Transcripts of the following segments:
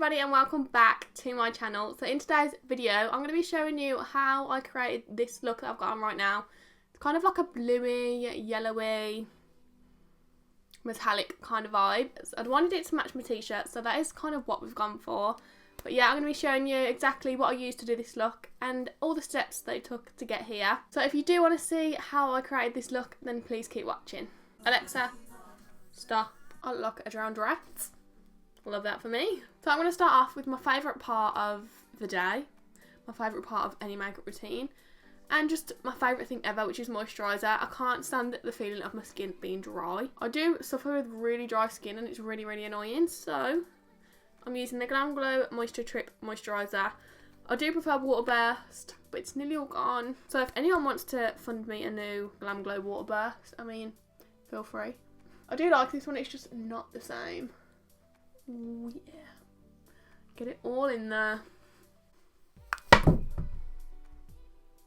everybody and welcome back to my channel. So in today's video I'm going to be showing you how I created this look that I've got on right now. It's kind of like a bluey, yellowy, metallic kind of vibe. So I wanted it to match my t-shirt, so that is kind of what we've gone for. But yeah, I'm going to be showing you exactly what I used to do this look and all the steps that it took to get here. So if you do want to see how I created this look, then please keep watching. Alexa, stop. I look like a drowned rat. Love that for me. So I'm going to start off with my favourite part of the day, my favourite part of any makeup routine, and just my favourite thing ever, which is moisturiser. I can't stand the feeling of my skin being dry. I do suffer with really dry skin and it's really, really annoying, so I'm using the Glam Glow Moisture Trip Moisturiser. I do prefer Water Burst, but it's nearly all gone. So if anyone wants to fund me a new Glam Glow Water Burst, I mean, feel free. I do like this one, it's just not the same. Ooh, yeah. Get it all in there.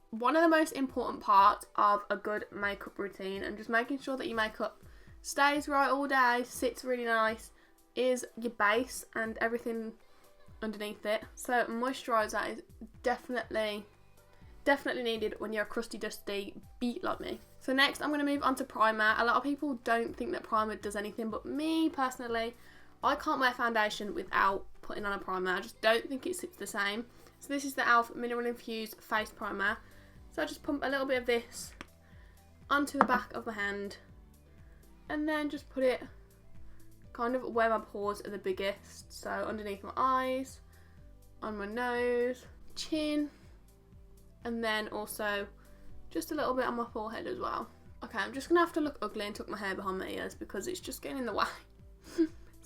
One of the most important parts of a good makeup routine and just making sure that your makeup stays right all day, sits really nice, is your base and everything underneath it. So moisturiser is definitely needed when you're a crusty dusty beat like me. So next I'm going to move on to primer. A lot of people don't think that primer does anything, but me personally, I can't wear foundation without putting on a primer. I just don't think it sits the same. So this is the e.l.f. Mineral Infused Face Primer. So I just pump a little bit of this onto the back of my hand and then just put it kind of where my pores are the biggest. So underneath my eyes, on my nose, chin, and then also just a little bit on my forehead as well. Okay, I'm just going to have to look ugly and tuck my hair behind my ears because it's just getting in the way.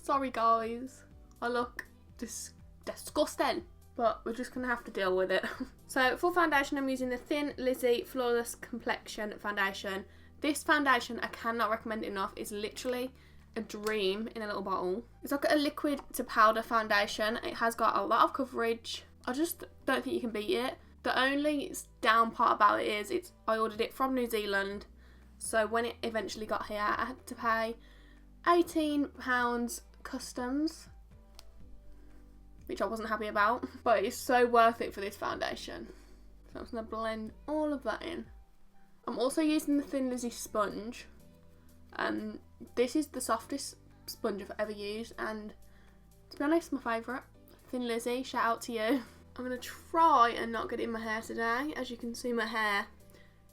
Sorry guys, I look disgusting, but we're just going to have to deal with it. So for foundation I'm using the Thin Lizzy Flawless Complexion Foundation. This foundation I cannot recommend enough. It's literally a dream in a little bottle. It's like a liquid to powder foundation. It has got a lot of coverage. I just don't think you can beat it. The only down part about it is I ordered it from New Zealand, so when it eventually got here I had to pay £18 customs, which I wasn't happy about, but it's so worth it for this foundation. So I'm just going to blend all of that in. I'm also using the Thin Lizzy sponge. This is the softest sponge I've ever used, and to be honest, my favourite. Thin Lizzy, shout out to you. I'm going to try and not get it in my hair today. As you can see, my hair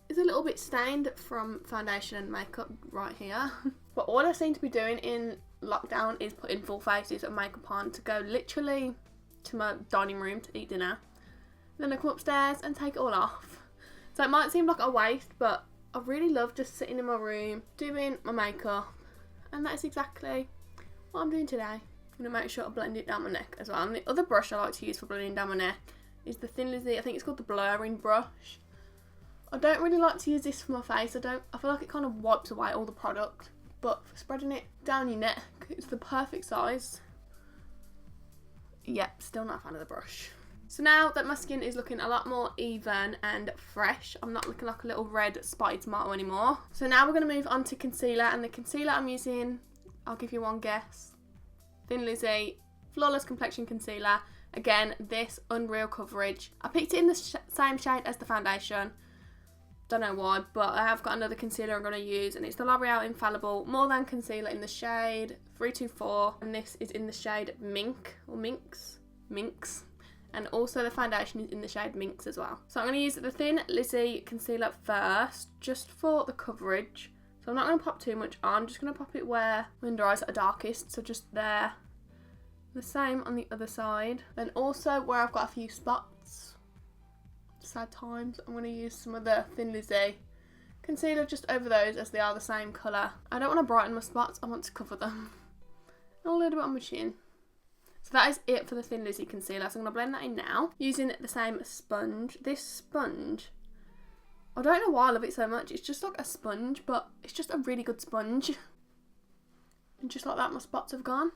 is a little bit stained from foundation and makeup right here. But all I seem to be doing in lockdown is putting full faces of makeup on to go literally to my dining room to eat dinner. Then I come upstairs and take it all off. So it might seem like a waste, but I really love just sitting in my room doing my makeup, and that is exactly what I'm doing today. I'm going to make sure I blend it down my neck as well. And the other brush I like to use for blending down my neck is the Thin Lizzy, I think it's called the blurring brush. I don't really like to use this for my face. I feel like it kind of wipes away all the product, but for spreading it down your neck, it's the perfect size. Yep, still not a fan of the brush. So now that my skin is looking a lot more even and fresh, I'm not looking like a little red spotted tomato anymore. So now we're going to move on to concealer, and the concealer I'm using, I'll give you one guess. Thin Lizzy Flawless Complexion Concealer. Again, this unreal coverage. I picked it in the same shade as the foundation. Don't know why, but I have got another concealer I'm going to use, and it's the L'Oreal Infallible More Than Concealer in the shade 324, and this is in the shade Mink, or Minx, and also the foundation is in the shade Minx as well. So I'm going to use the Thin Lizzy concealer first, just for the coverage. So I'm not going to pop too much on, I'm just going to pop it where my under eyes are darkest, so just there. The same on the other side. Then also where I've got a few spots, sad times, I'm going to use some of the Thin Lizzy concealer just over those, as they are the same colour. I don't want to brighten my spots, I want to cover them. And a little bit on my chin. So that is it for the Thin Lizzy concealer. So I'm going to blend that in now using the same sponge. This sponge, I don't know why I love it so much. It's just like a sponge, but it's just a really good sponge. And just like that, my spots have gone.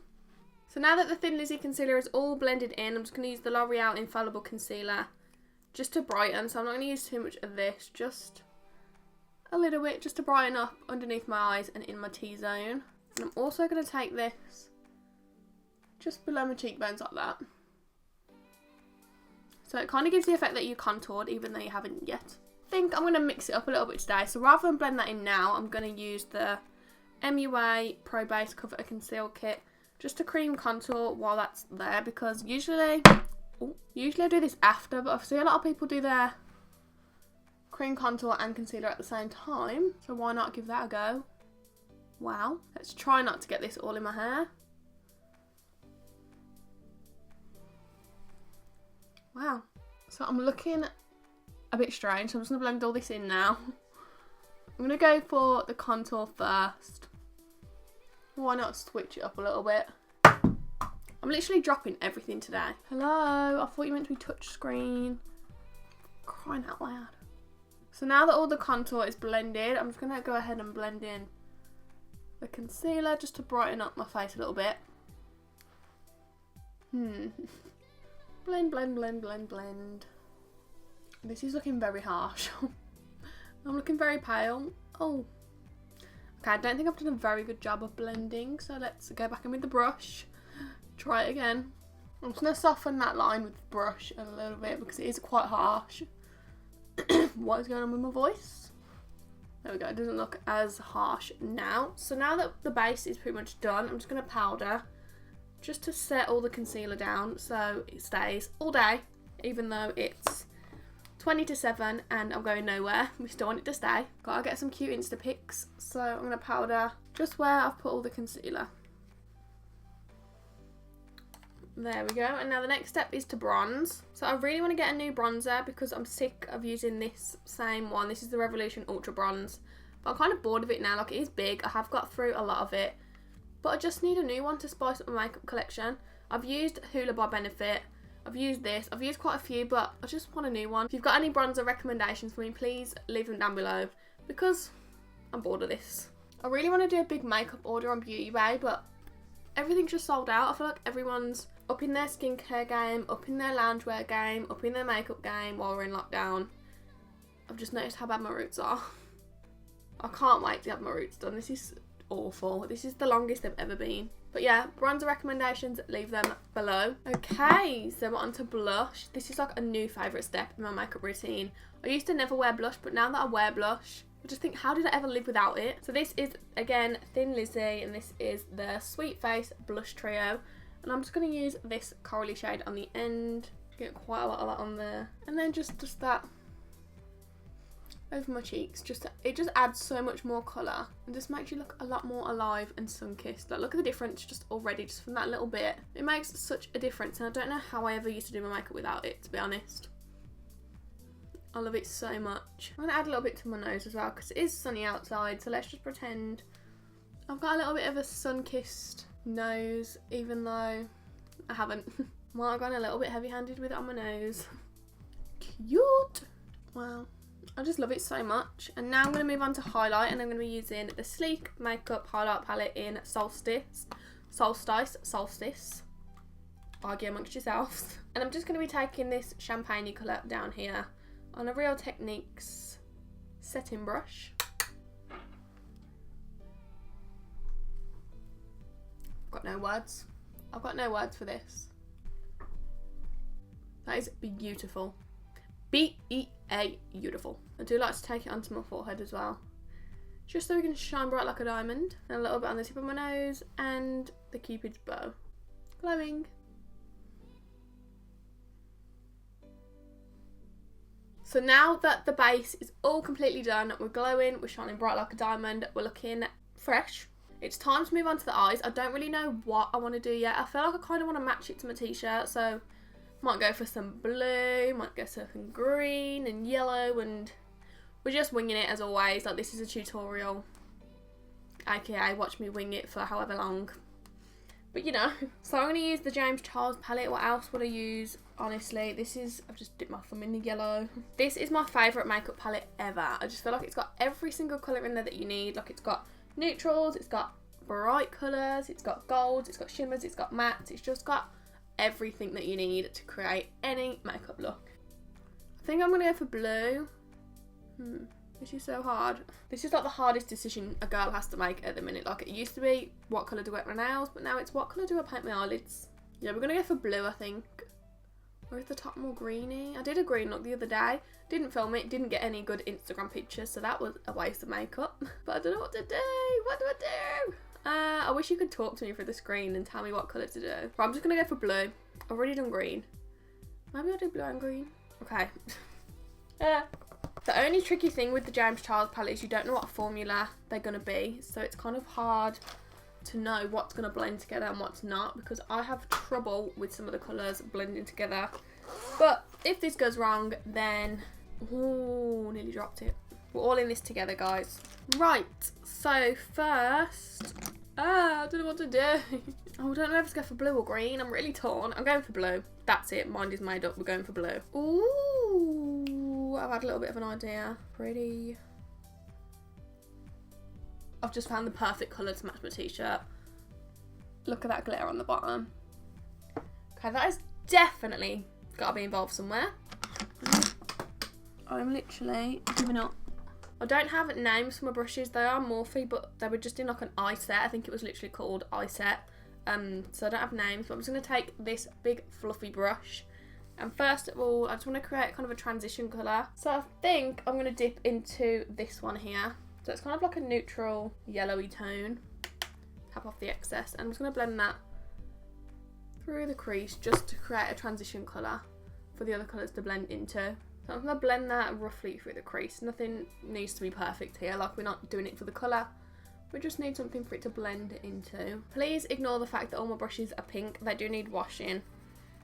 So now that the Thin Lizzy concealer is all blended in, I'm just going to use the L'Oreal Infallible concealer just to brighten. So I'm not going to use too much of this, just a little bit, just to brighten up underneath my eyes and in my T-zone. And I'm also going to take this just below my cheekbones like that. So it kind of gives the effect that you contoured even though you haven't yet. I think I'm going to mix it up a little bit today. So rather than blend that in now, I'm going to use the MUA Pro Base Cover and Conceal Kit just to cream contour while that's there, because usually I do this after, but I see a lot of people do their cream contour and concealer at the same time, so why not give that a go? Wow, let's try not to get this all in my hair. Wow, so I'm looking a bit strange, so I'm just going to blend all this in now. I'm going to go for the contour first. Why not switch it up a little bit? I'm literally dropping everything today. Hello, I thought you meant to be touch screen. Crying out loud. So now that all the contour is blended, I'm just going to go ahead and blend in the concealer just to brighten up my face a little bit. Blend, blend, blend, blend, blend. This is looking very harsh. I'm looking very pale. Oh. Okay, I don't think I've done a very good job of blending, so let's go back in with the brush. Try it again. I'm just going to soften that line with the brush a little bit because it is quite harsh. What is going on with my voice? There we go, it doesn't look as harsh now. So now that the base is pretty much done, I'm just going to powder just to set all the concealer down so it stays all day, even though it's 20 to 7 and I'm going nowhere. We still want it to stay. Gotta get some cute Insta pics, so I'm going to powder just where I've put all the concealer. There we go, and now the next step is to bronze. So I really want to get a new bronzer because I'm sick of using this same one. This is the Revolution Ultra Bronze, but I'm kind of bored of it now. Like, it is big, I have got through a lot of it, but I just need a new one to spice up my makeup collection. I've used Hoola by Benefit, I've used this, I've used quite a few, but I just want a new one. If you've got any bronzer recommendations for me, please leave them down below because I'm bored of this. I really want to do a big makeup order on Beauty Bay, but everything's just sold out. I feel like everyone's up in their skincare game, up in their loungewear game, up in their makeup game while we're in lockdown. I've just noticed how bad my roots are. I can't wait to have my roots done. This is awful. This is the longest they've ever been. But yeah, bronzer recommendations, leave them below. Okay, so we're on to blush. This is like a new favourite step in my makeup routine. I used to never wear blush, but now that I wear blush, I just think, how did I ever live without it? So this is, again, Thin Lizzy, and this is the Sweet Face Blush Trio. And I'm just going to use this corally shade on the end. Get quite a lot of that on there. And then just that over my cheeks. It just adds so much more colour. And just makes you look a lot more alive and sun-kissed. Like, look at the difference just already, just from that little bit. It makes such a difference. And I don't know how I ever used to do my makeup without it, to be honest. I love it so much. I'm going to add a little bit to my nose as well because it is sunny outside. So let's just pretend I've got a little bit of a sun-kissed nose, even though I haven't. Might have gone a little bit heavy-handed with it on my nose. Cute! Wow. I just love it so much. And now I'm going to move on to highlight, and I'm going to be using the Sleek Makeup Highlight Palette in Solstice. Argue amongst yourselves. And I'm just going to be taking this champagne colour down here on a Real Techniques setting brush. I've got no words. I've got no words for this. That is beautiful. B-E-A, beautiful. I do like to take it onto my forehead as well, just so we can shine bright like a diamond. And a little bit on the tip of my nose and the Cupid's bow. Glowing. So now that the base is all completely done, we're glowing, we're shining bright like a diamond, we're looking fresh. It's time to move on to the eyes. I don't really know what I want to do yet. I feel like I kind of want to match it to my t-shirt, so might go for some blue, might go for some green and yellow, and we're just winging it as always. Like, this is a tutorial, aka watch me wing it for however long. But you know, so I'm going to use the James Charles palette. What else would I use? Honestly, this is, I've just dipped my thumb in the yellow. This is my favourite makeup palette ever. I just feel like it's got every single colour in there that you need. Like, it's got neutrals, it's got bright colours, it's got golds, it's got shimmers, it's got mattes. It's just got everything that you need to create any makeup look. I think I'm going to go for blue. This is so hard. This is like the hardest decision a girl has to make at the minute. Like, it used to be what colour do I wet my nails, but now it's what colour do I paint my eyelids. Yeah, we're going to go for blue, I think. Or is the top more greeny? I did a green look the other day. Didn't film it. Didn't get any good Instagram pictures. So that was a waste of makeup. But I don't know what to do. What do I do? I wish you could talk to me through the screen and tell me what colour to do. But I'm just going to go for blue. I've already done green. Maybe I'll do blue and green. Okay. The only tricky thing with the James Charles palette is you don't know what formula they're going to be. So it's kind of hard to know what's going to blend together and what's not, because I have trouble with some of the colours blending together. But if this goes wrong, then... Ooh, nearly dropped it. We're all in this together, guys. Right, so first... I don't know what to do. Oh, I don't know if to go for blue or green. I'm really torn. I'm going for blue. That's it. Mind is made up. We're going for blue. Ooh, I've had a little bit of an idea. Pretty. I've just found the perfect colour to match my t-shirt. Look at that glitter on the bottom. Okay, that has definitely got to be involved somewhere. I'm literally giving up. I don't have names for my brushes. They are Morphe, but they were just in like an eye set. I think it was literally called eye set. So I don't have names, but I'm just going to take this big fluffy brush. And first of all, I just want to create kind of a transition colour. So I think I'm going to dip into this one here. So it's kind of like a neutral yellowy tone. Tap off the excess. And I'm just going to blend that through the crease just to create a transition colour for the other colours to blend into. So I'm going to blend that roughly through the crease. Nothing needs to be perfect here, like we're not doing it for the colour. We just need something for it to blend into. Please ignore the fact that all my brushes are pink. They do need washing.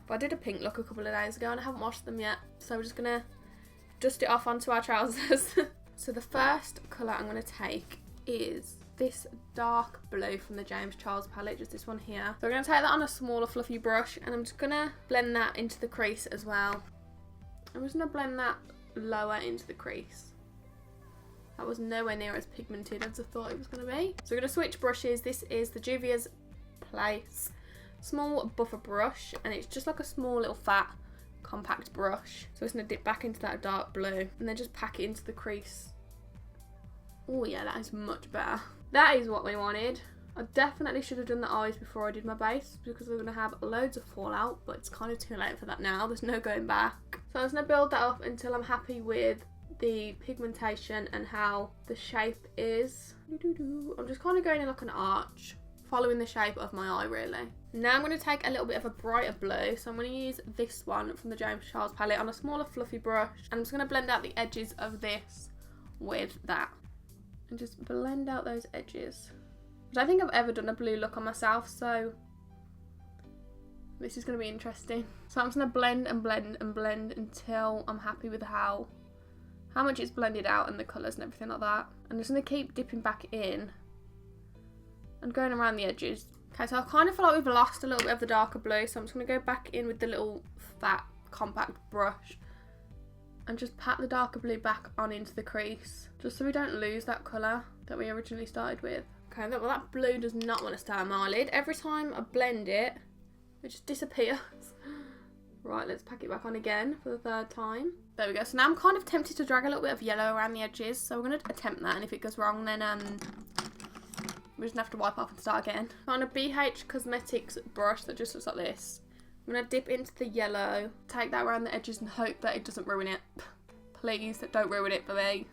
But I did a pink look a couple of days ago and I haven't washed them yet. So we're just going to dust it off onto our trousers. So the first colour I'm going to take is this dark blue from the James Charles palette, just this one here. So we're going to take that on a smaller fluffy brush and I'm just going to blend that into the crease as well. I'm just going to blend that lower into the crease. That was nowhere near as pigmented as I thought it was going to be. So we're going to switch brushes. This is the Juvia's Place small buffer brush and it's just like a small little fat compact brush. So I'm just going to dip back into that dark blue and then just pack it into the crease. Oh yeah, that is much better. That is what we wanted. I definitely should have done the eyes before I did my base because we're going to have loads of fallout, but it's kind of too late for that now. There's no going back. So I'm just going to build that up until I'm happy with the pigmentation and how the shape is. I'm just kind of going in like an arch, following the shape of my eye really. Now I'm going to take a little bit of a brighter blue, so I'm going to use this one from the James Charles palette on a smaller fluffy brush, and I'm just going to blend out the edges of this with that and just blend out those edges. I don't think I've ever done a blue look on myself, so this is going to be interesting. So I'm just going to blend and blend and blend until I'm happy with how much it's blended out and the colours and everything like that. I'm just going to keep dipping back in and going around the edges. Okay, so I kind of feel like we've lost a little bit of the darker blue, so I'm just going to go back in with the little fat compact brush and just pat the darker blue back on into the crease, just so we don't lose that colour that we originally started with. Okay, well that blue does not want to stay on my lid. Every time I blend it, it just disappears. Right, let's pack it back on again for the third time. There we go. So now I'm kind of tempted to drag a little bit of yellow around the edges, so we're going to attempt that, and if it goes wrong then we're just going to have to wipe off and start again. On a BH Cosmetics brush that just looks like this, I'm going to dip into the yellow, take that around the edges and hope that it doesn't ruin it. Please, don't ruin it for me.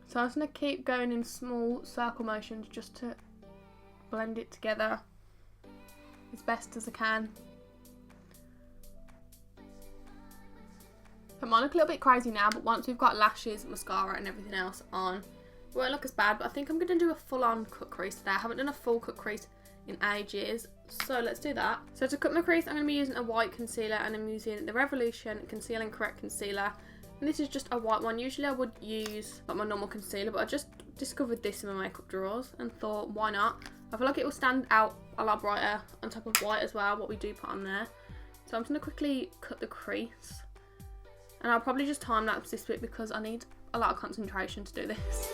So I'm just going to keep going in small circle motions just to blend it together as best as I can. It might look a little bit crazy now, but once we've got lashes, mascara and everything else on, it won't look as bad. But I think I'm going to do a full-on cut crease today. I haven't done a full cut crease in ages, so let's do that. So to cut my crease, I'm going to be using a white concealer, and I'm using the Revolution Conceal and Correct Concealer. And this is just a white one. Usually I would use like my normal concealer, but I just discovered this in my makeup drawers and thought, why not? I feel like it will stand out a lot brighter on top of white as well, what we do put on there. So I'm just going to quickly cut the crease. And I'll probably just time lapse this bit because I need a lot of concentration to do this.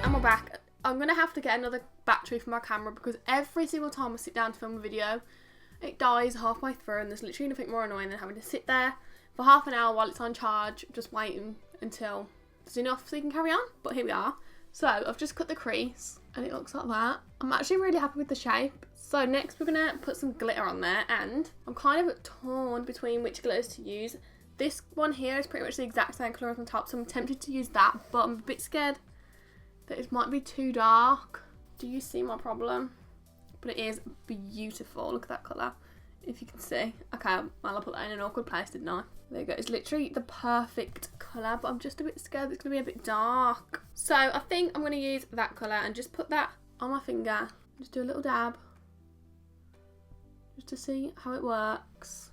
And we're back. I'm going to have to get another battery for my camera because every single time I sit down to film a video, it dies halfway through, and there's literally nothing more annoying than having to sit there for half an hour while it's on charge, just waiting until there's enough so you can carry on, but here we are. So I've just cut the crease and it looks like that. I'm actually really happy with the shape. So next we're gonna put some glitter on there, and I'm kind of torn between which glitters to use. This one here is pretty much the exact same colour as on top, so I'm tempted to use that, but I'm a bit scared that it might be too dark. Do you see my problem? But it is beautiful. Look at that colour, if you can see. Okay, well, I put that in an awkward place, didn't I? There you go. It's literally the perfect colour, but I'm just a bit scared it's going to be a bit dark. So I think I'm going to use that colour and just put that on my finger. Just do a little dab, just to see how it works.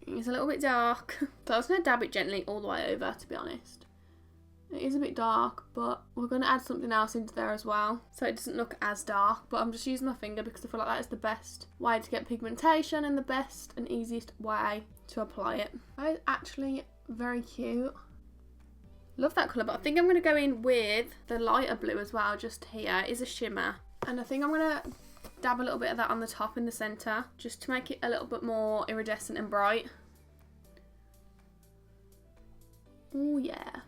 It's a little bit dark. So I was going to dab it gently all the way over, to be honest. It is a bit dark, but we're going to add something else into there as well, so it doesn't look as dark. But I'm just using my finger because I feel like that is the best way to get pigmentation and the best and easiest way to apply it. That is actually very cute. Love that colour, but I think I'm going to go in with the lighter blue as well, just here. It is a shimmer. And I think I'm going to dab a little bit of that on the top in the centre, just to make it a little bit more iridescent and bright. Oh yeah.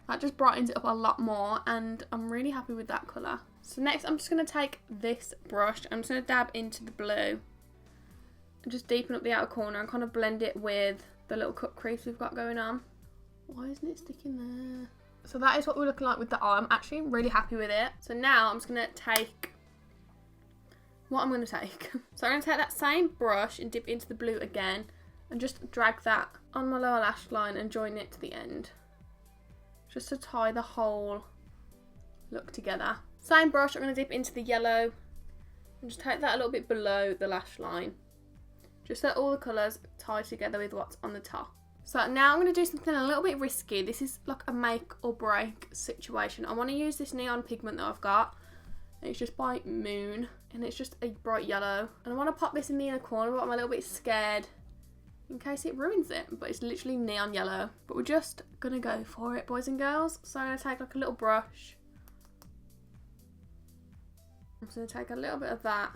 That just brightens it up a lot more, and I'm really happy with that colour. So next I'm just going to take this brush, I'm just going to dab into the blue and just deepen up the outer corner and kind of blend it with the little cut crease we've got going on. Why isn't it sticking there? So that is what we're looking like with the eye. I'm actually really happy with it. So now I'm just going to take what I'm going to take. So I'm going to take that same brush and dip into the blue again and just drag that on my lower lash line and join it to the end, just to tie the whole look together. Same brush, I'm going to dip into the yellow and just take that a little bit below the lash line, just so all the colours tie together with what's on the top. So now I'm going to do something a little bit risky. This is like a make or break situation. I want to use this neon pigment that I've got. It's just by Moon, and it's just a bright yellow. And I want to pop this in the inner corner, but I'm a little bit scared in case it ruins it. But it's literally neon yellow. But we're just going to go for it, boys and girls. So I'm going to take like a little brush. I'm just going to take a little bit of that.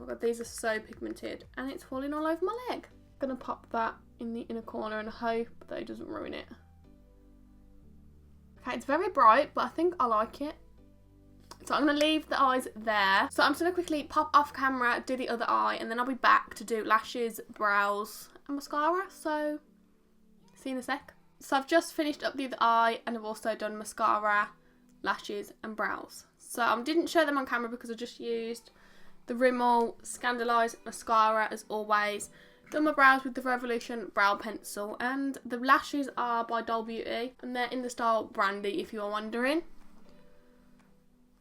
Oh God, these are so pigmented, and it's falling all over my leg. I'm going to pop that in the inner corner and hope that it doesn't ruin it. Okay, it's very bright, but I think I like it. So I'm going to leave the eyes there. So I'm just going to quickly pop off camera, do the other eye, and then I'll be back to do lashes, brows and mascara. So see you in a sec. So I've just finished up the other eye, and I've also done mascara, lashes and brows. So I didn't show them on camera because I just used the Rimmel Scandalised mascara as always. Done my brows with the Revolution brow pencil, and the lashes are by Doll Beauty and they're in the style Brandy, if you are wondering.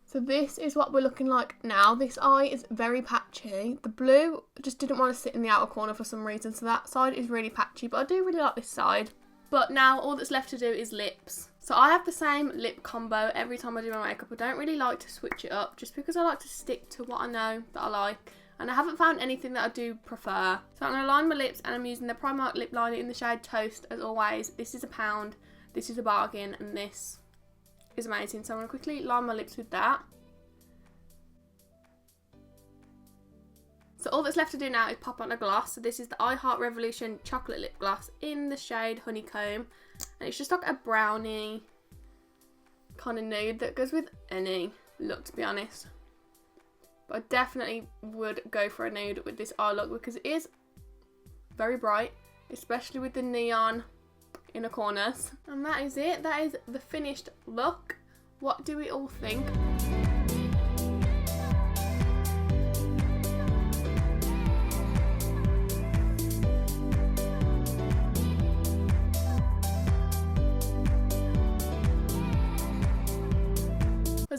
So this is what we're looking like now. This eye is very patchy. The blue just didn't want to sit in the outer corner for some reason, so that side is really patchy, but I do really like this side. But now all that's left to do is lips. So I have the same lip combo every time I do my makeup. I don't really like to switch it up just because I like to stick to what I know that I like. And I haven't found anything that I do prefer. So I'm going to line my lips, and I'm using the Primark lip liner in the shade Toast as always. This is £1, this is a bargain, and this is amazing. So I'm going to quickly line my lips with that. So all that's left to do now is pop on a gloss. So this is the I Heart Revolution chocolate lip gloss in the shade Honeycomb. And it's just like a brownie kind of nude that goes with any look, to be honest. But I definitely would go for a nude with this eye look because it is very bright, especially with the neon inner corners. And that is it. That is the finished look. What do we all think?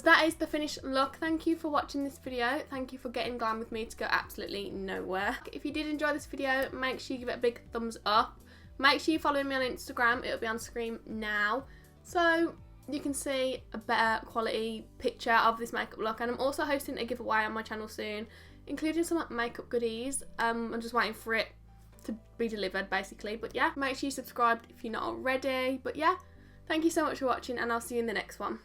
That is the finished look. Thank you for watching this video. Thank you for getting glam with me to go absolutely nowhere. If you did enjoy this video, make sure you give it a big thumbs up. Make sure you follow me on Instagram. It'll be on screen now, so you can see a better quality picture of this makeup look. And I'm also hosting a giveaway on my channel soon, including some makeup goodies. I'm just waiting for it to be delivered basically. But yeah, make sure you subscribe if you're not already. But yeah, thank you so much for watching, and I'll see you in the next one.